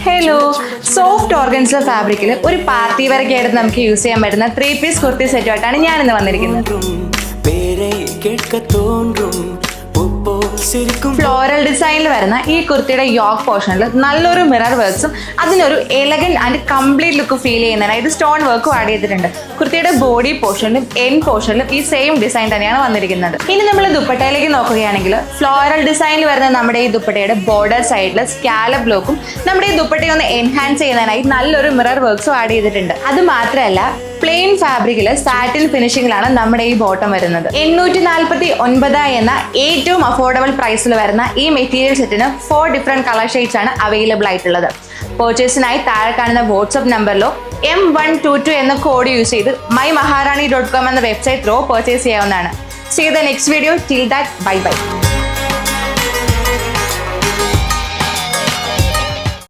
Hello, soft organza ഫാബ്രിക്കിൽ ഒരു party വെയറൊക്കെ ആയിട്ട് നമുക്ക് യൂസ് ചെയ്യാൻ പറ്റുന്ന 3-പീസ് കുർത്തി സെറ്റുമായിട്ടാണ് ഞാൻ ഇന്ന് വന്നിരിക്കുന്നത്. ഫ്ലോറൽ ഡിസൈനിൽ വരുന്ന ഈ കുർത്തിയുടെ യോക്ക് പോർഷനിൽ നല്ലൊരു മിറർ വർക്ക്സും അതിനൊരു elegant and complete look feel ചെയ്യുന്നതിനായി ഇത് സ്റ്റോൺ വർക്കും ആഡ് ചെയ്തിട്ടുണ്ട്. കുർത്തിയുടെ ബോഡി പോർഷനിലും എൻ പോർഷനിലും ഈ സെയിം ഡിസൈൻ തന്നെയാണ് വന്നിരിക്കുന്നത്. ഇനി നമ്മൾ ദുപ്പട്ടയിലേക്ക് നോക്കുകയാണെങ്കിൽ ഫ്ലോറൽ ഡിസൈനിൽ വരുന്ന നമ്മുടെ ഈ ദുപ്പട്ടയുടെ ബോർഡർ സൈഡിൽ സ്കാലപ്പ് ലുക്കും നമ്മുടെ ഈ ദുപ്പട്ടയെ ഒന്ന് എൻഹാൻസ് ചെയ്യുന്നതിനായി നല്ലൊരു മിറർ വർക്ക്സും ആഡ് ചെയ്തിട്ടുണ്ട്. അത് മാത്രമല്ല, പ്ലെയിൻ ഫാബ്രിക്കിൽ സാറ്റിൻ ഫിനിഷിംഗിലാണ് നമ്മുടെ ഈ ബോട്ടം വരുന്നത്. 849 എന്ന ഏറ്റവും അഫോർഡബിൾ പ്രൈസിൽ വരുന്ന ഈ മെറ്റീരിയൽ സെറ്റിന് 4 ഡിഫറെന്റ് കളർ ഷെയ്ഡ്സ് ആണ് അവൈലബിൾ ആയിട്ടുള്ളത്. പർച്ചേസിനായി താഴെ കാണുന്ന വാട്സ്ആപ്പ് നമ്പറിലോ M122 എന്ന കോഡ് യൂസ് ചെയ്ത് mymaharani.com എന്ന വെബ്സൈറ്റ് ത്രൂ പർച്ചേസ് ചെയ്യാവുന്നതാണ്. See you the next video. Till that, bye bye.